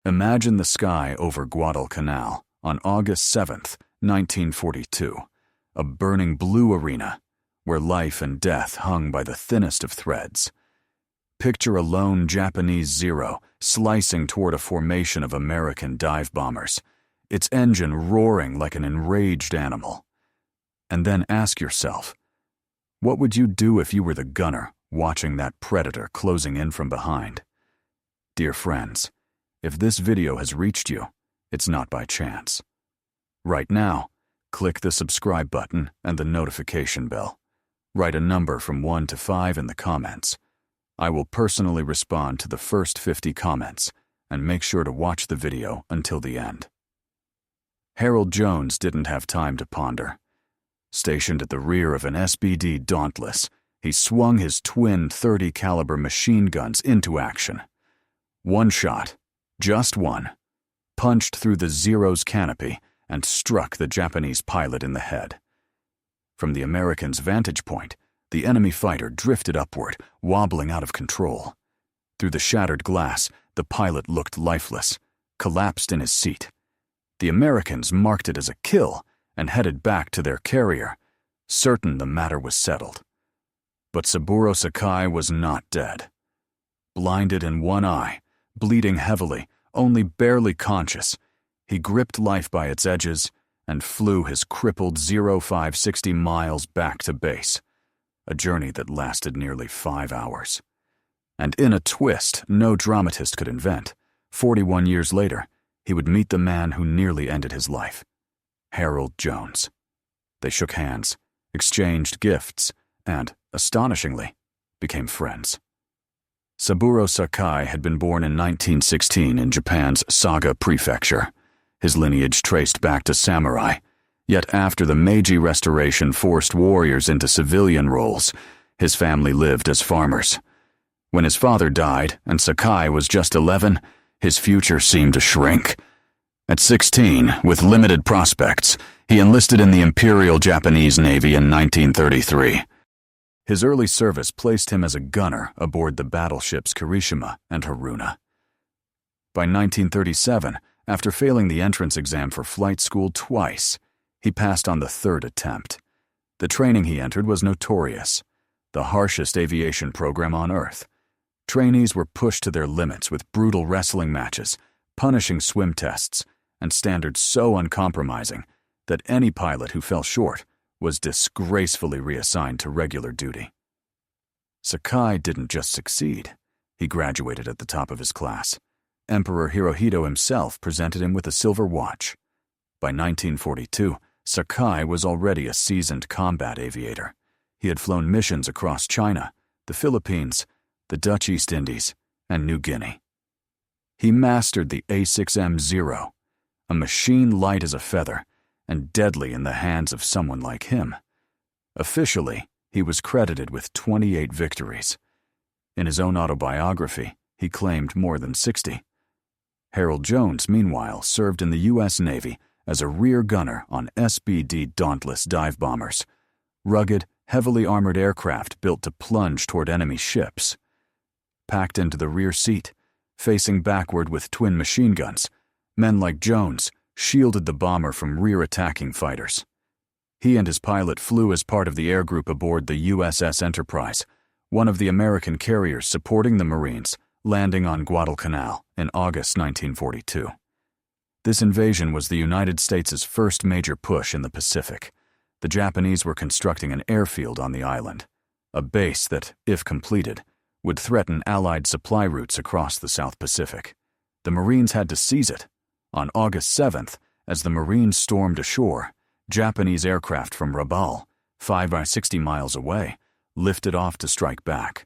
Imagine the sky over Guadalcanal on August 7th, 1942, a burning blue arena where life and death hung by the thinnest of threads. Picture a lone Japanese Zero slicing toward a formation of American dive bombers, its engine roaring like an enraged animal. And then ask yourself, what would you do if you were the gunner watching that predator closing in from behind? Dear friends, if this video has reached you, it's not by chance. Right now, click the subscribe button and the notification bell. Write a number from 1 to 5 in the comments. I will personally respond to the first 50 comments, and make sure to watch the video until the end. Harold Jones didn't have time to ponder. Stationed at the rear of an SBD Dauntless, he swung his twin .30 caliber machine guns into action. One shot, just one, punched through the Zero's canopy and struck the Japanese pilot in the head. From the American's vantage point, the enemy fighter drifted upward, wobbling out of control. Through the shattered glass, the pilot looked lifeless, collapsed in his seat. The Americans marked it as a kill and headed back to their carrier, certain the matter was settled. But Saburo Sakai was not dead. Blinded in one eye, bleeding heavily, only barely conscious, he gripped life by its edges and flew his crippled 0560 miles back to base, a journey that lasted nearly 5 hours. And in a twist no dramatist could invent, 41 years later, he would meet the man who nearly ended his life, Harold Jones. They shook hands, exchanged gifts, and, astonishingly, became friends. Saburo Sakai had been born in 1916 in Japan's Saga Prefecture, his lineage traced back to samurai. Yet after the Meiji Restoration forced warriors into civilian roles, his family lived as farmers. When his father died and Sakai was just 11, his future seemed to shrink. At 16, with limited prospects, he enlisted in the Imperial Japanese Navy in 1933. His early service placed him as a gunner aboard the battleships Kirishima and Haruna. By 1937, after failing the entrance exam for flight school twice, he passed on the third attempt. The training he entered was notorious, the harshest aviation program on Earth. Trainees were pushed to their limits with brutal wrestling matches, punishing swim tests, and standards so uncompromising that any pilot who fell short was disgracefully reassigned to regular duty. Sakai didn't just succeed, he graduated at the top of his class. Emperor Hirohito himself presented him with a silver watch. By 1942, Sakai was already a seasoned combat aviator. He had flown missions across China, the Philippines, the Dutch East Indies, and New Guinea. He mastered the A6M-0, a machine light as a feather and deadly in the hands of someone like him. Officially, he was credited with 28 victories. In his own autobiography, he claimed more than 60. Harold Jones, meanwhile, served in the U.S. Navy as a rear gunner on SBD Dauntless dive bombers, rugged, heavily armored aircraft built to plunge toward enemy ships. Packed into the rear seat, facing backward with twin machine guns, men like Jones shielded the bomber from rear attacking fighters. He and his pilot flew as part of the air group aboard the USS Enterprise, one of the American carriers supporting the Marines, landing on Guadalcanal in August 1942. This invasion was the United States' first major push in the Pacific. The Japanese were constructing an airfield on the island, a base that, if completed, would threaten Allied supply routes across the South Pacific. The Marines had to seize it. On August 7th, as the Marines stormed ashore, Japanese aircraft from Rabaul, 5 by 60 miles away, lifted off to strike back.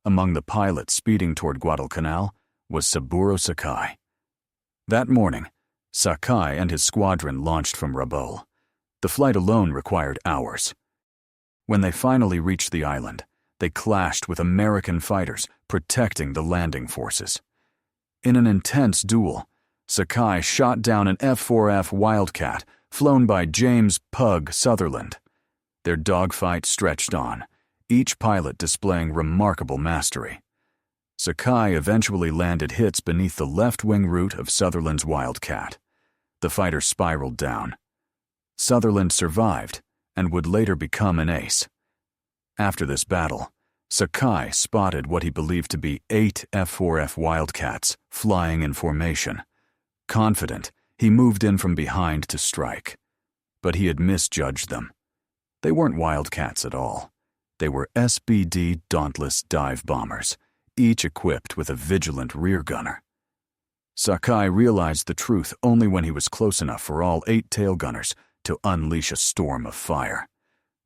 Among the pilots speeding toward Guadalcanal was Saburo Sakai. That morning, Sakai and his squadron launched from Rabaul. The flight alone required hours. When they finally reached the island, they clashed with American fighters protecting the landing forces. In an intense duel, Sakai shot down an F-4F Wildcat flown by James "Pug" Sutherland. Their dogfight stretched on, each pilot displaying remarkable mastery. Sakai eventually landed hits beneath the left wing root of Sutherland's Wildcat. The fighter spiraled down. Sutherland survived and would later become an ace. After this battle, Sakai spotted what he believed to be 8 F-4F Wildcats flying in formation. Confident, he moved in from behind to strike. But he had misjudged them. They weren't Wildcats at all. They were SBD Dauntless dive bombers, each equipped with a vigilant rear gunner. Sakai realized the truth only when he was close enough for all 8 tail gunners to unleash a storm of fire.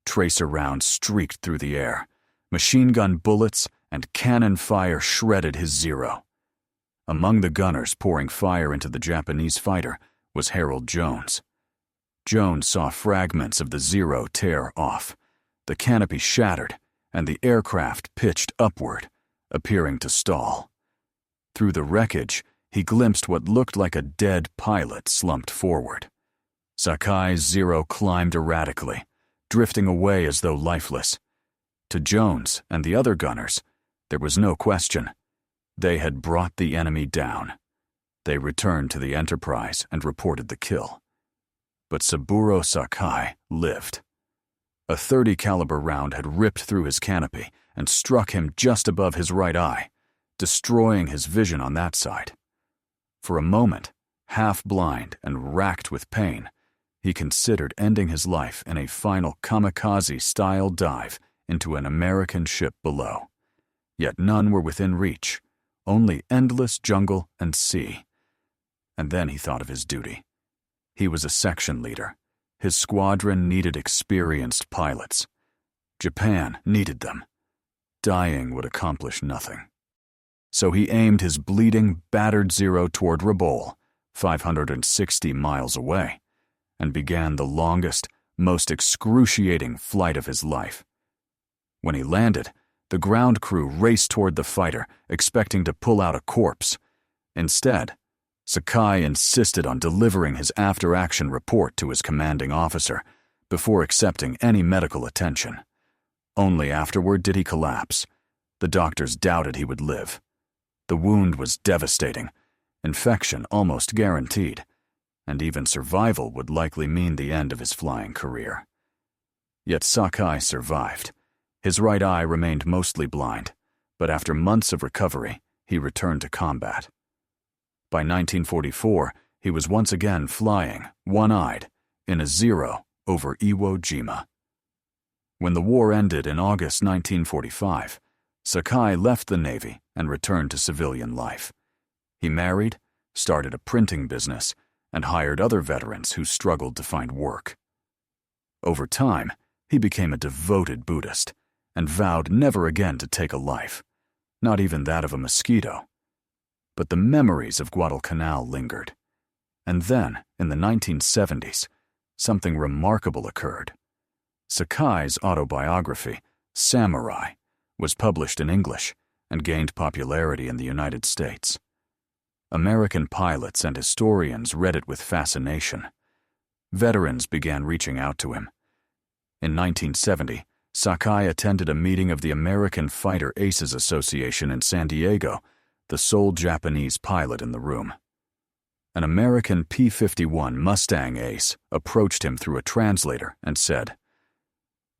Tracer rounds streaked through the air. Machine gun bullets and cannon fire shredded his Zero. Among the gunners pouring fire into the Japanese fighter was Harold Jones. Jones saw fragments of the Zero tear off. The canopy shattered, and the aircraft pitched upward, appearing to stall. Through the wreckage, he glimpsed what looked like a dead pilot slumped forward. Sakai's Zero climbed erratically, drifting away as though lifeless. To Jones and the other gunners, there was no question. They had brought the enemy down. They returned to the Enterprise and reported the kill. But Saburo Sakai lived. A .30 caliber round had ripped through his canopy and struck him just above his right eye, destroying his vision on that side. For a moment, half blind and racked with pain, he considered ending his life in a final kamikaze-style dive into an American ship below. Yet none were within reach, only endless jungle and sea. And then he thought of his duty. He was a section leader. His squadron needed experienced pilots. Japan needed them. Dying would accomplish nothing. So he aimed his bleeding, battered Zero toward Rabaul, 560 miles away, and began the longest, most excruciating flight of his life. When he landed, the ground crew raced toward the fighter, expecting to pull out a corpse. Instead, Sakai insisted on delivering his after-action report to his commanding officer before accepting any medical attention. Only afterward did he collapse. The doctors doubted he would live. The wound was devastating, infection almost guaranteed, and even survival would likely mean the end of his flying career. Yet Sakai survived. His right eye remained mostly blind, but after months of recovery, he returned to combat. By 1944, he was once again flying, one-eyed, in a Zero over Iwo Jima. When the war ended in August 1945, Sakai left the Navy and returned to civilian life. He married, started a printing business, and hired other veterans who struggled to find work. Over time, he became a devoted Buddhist and vowed never again to take a life, not even that of a mosquito. But the memories of Guadalcanal lingered. And then, in the 1970s, something remarkable occurred. Sakai's autobiography, Samurai, was published in English and gained popularity in the United States. American pilots and historians read it with fascination. Veterans began reaching out to him. In 1970, Sakai attended a meeting of the American Fighter Aces Association in San Diego, the sole Japanese pilot in the room. An American P-51 Mustang ace approached him through a translator and said,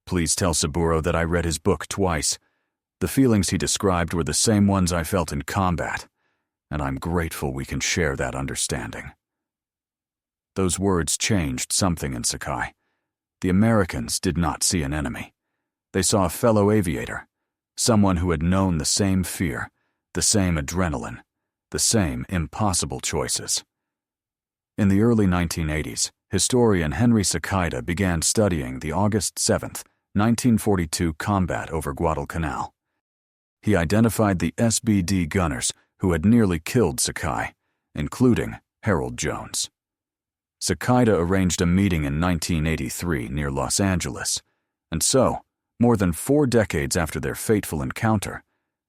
"Please tell Saburo that I read his book twice. The feelings he described were the same ones I felt in combat, and I'm grateful we can share that understanding." Those words changed something in Sakai. The Americans did not see an enemy. They saw a fellow aviator, someone who had known the same fear, the same adrenaline, the same impossible choices. In the early 1980s, historian Henry Sakida began studying the August 7, 1942 combat over Guadalcanal. He identified the SBD gunners who had nearly killed Sakai, including Harold Jones. Sakida arranged a meeting in 1983 near Los Angeles, and so, more than 4 decades after their fateful encounter,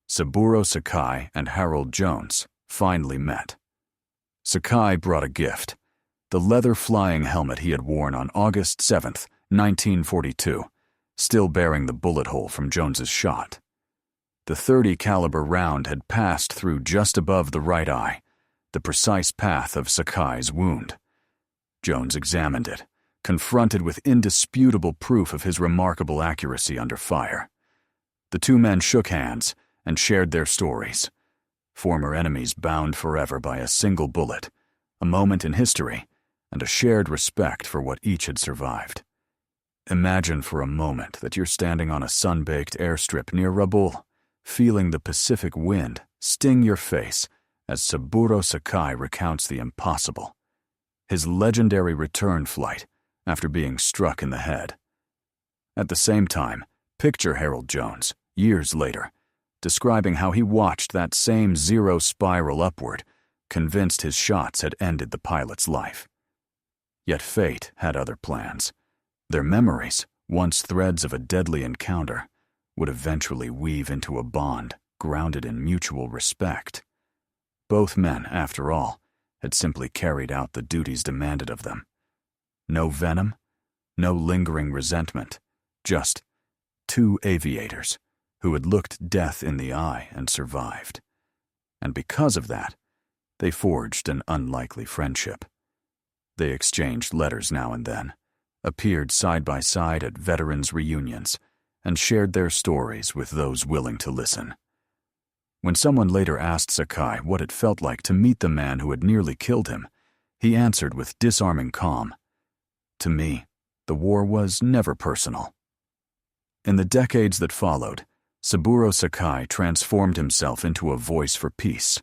Saburo Sakai and Harold Jones finally met. Sakai brought a gift, the leather flying helmet he had worn on August 7, 1942, still bearing the bullet hole from Jones's shot. The .30 caliber round had passed through just above the right eye, the precise path of Sakai's wound. Jones examined it, confronted with indisputable proof of his remarkable accuracy under fire. The two men shook hands and shared their stories. Former enemies bound forever by a single bullet, a moment in history, and a shared respect for what each had survived. Imagine for a moment that you're standing on a sun-baked airstrip near Rabaul, feeling the Pacific wind sting your face as Saburo Sakai recounts the impossible, his legendary return flight after being struck in the head. At the same time, picture Harold Jones, years later, describing how he watched that same zero spiral upward, convinced his shots had ended the pilot's life. Yet fate had other plans. Their memories, once threads of a deadly encounter, would eventually weave into a bond grounded in mutual respect. Both men, after all, had simply carried out the duties demanded of them. No venom, no lingering resentment, just two aviators who had looked death in the eye and survived. And because of that, they forged an unlikely friendship. They exchanged letters now and then, appeared side by side at veterans' reunions, and shared their stories with those willing to listen. When someone later asked Sakai what it felt like to meet the man who had nearly killed him, he answered with disarming calm, "To me, the war was never personal." In the decades that followed, Saburo Sakai transformed himself into a voice for peace.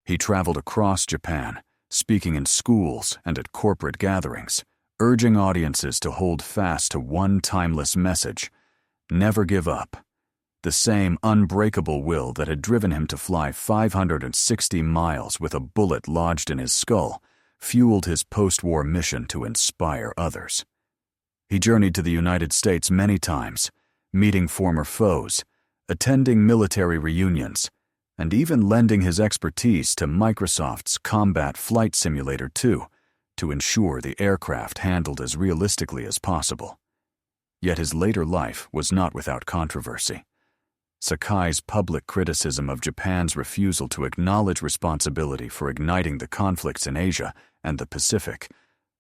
He traveled across Japan, speaking in schools and at corporate gatherings, urging audiences to hold fast to one timeless message: never give up. The same unbreakable will that had driven him to fly 560 miles with a bullet lodged in his skull fueled his post-war mission to inspire others. He journeyed to the United States many times, meeting former foes, attending military reunions, and even lending his expertise to Microsoft's Combat Flight Simulator 2 to ensure the aircraft handled as realistically as possible. Yet his later life was not without controversy. Sakai's public criticism of Japan's refusal to acknowledge responsibility for igniting the conflicts in Asia and the Pacific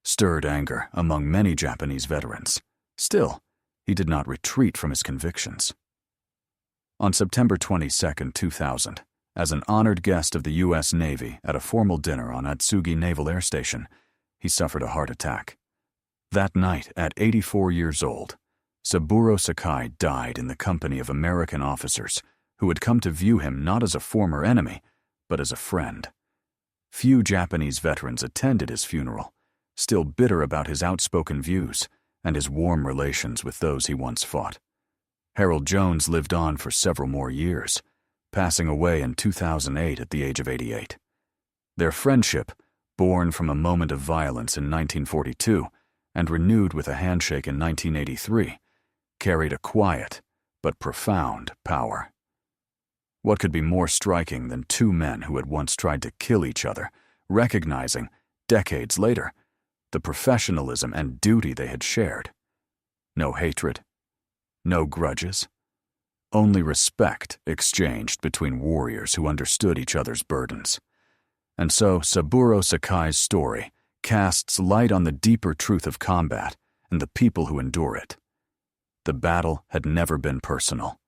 stirred anger among many Japanese veterans. Still, he did not retreat from his convictions. On September 22, 2000, as an honored guest of the U.S. Navy at a formal dinner on Atsugi Naval Air Station, he suffered a heart attack. That night, at 84 years old, Saburo Sakai died in the company of American officers who had come to view him not as a former enemy, but as a friend. Few Japanese veterans attended his funeral, still bitter about his outspoken views and his warm relations with those he once fought. Harold Jones lived on for several more years, passing away in 2008 at the age of 88. Their friendship, born from a moment of violence in 1942 and renewed with a handshake in 1983, carried a quiet but profound power. What could be more striking than two men who had once tried to kill each other, recognizing, decades later, the professionalism and duty they had shared? No hatred, no grudges, only respect exchanged between warriors who understood each other's burdens. And so Saburo Sakai's story casts light on the deeper truth of combat and the people who endure it. The battle had never been personal.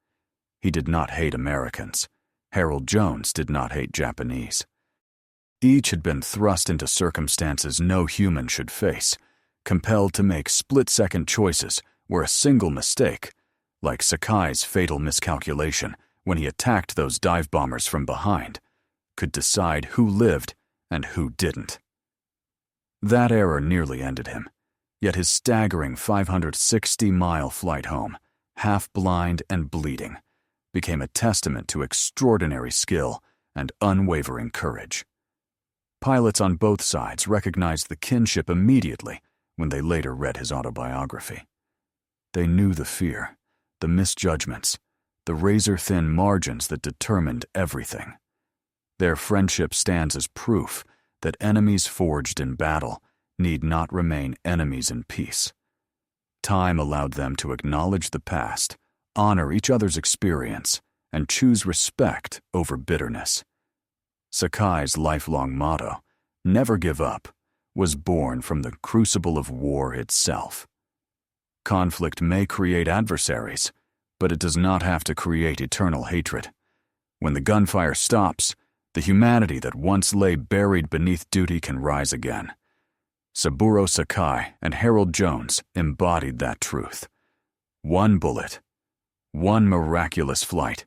He did not hate Americans. Harold Jones did not hate Japanese. Each had been thrust into circumstances no human should face, compelled to make split-second choices where a single mistake, like Sakai's fatal miscalculation when he attacked those dive bombers from behind, could decide who lived and who didn't. That error nearly ended him, yet his staggering 560-mile flight home, half-blind and bleeding, became a testament to extraordinary skill and unwavering courage. Pilots on both sides recognized the kinship immediately when they later read his autobiography. They knew the fear, the misjudgments, the razor-thin margins that determined everything. Their friendship stands as proof that enemies forged in battle need not remain enemies in peace. Time allowed them to acknowledge the past, honor each other's experience, and choose respect over bitterness. Sakai's lifelong motto, "Never give up," was born from the crucible of war itself. Conflict may create adversaries, but it does not have to create eternal hatred. When the gunfire stops, the humanity that once lay buried beneath duty can rise again. Saburo Sakai and Harold Jones embodied that truth. One bullet, one miraculous flight,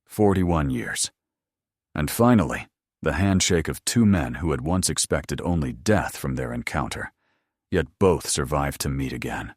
41 years. And finally, the handshake of two men who had once expected only death from their encounter, yet both survived to meet again.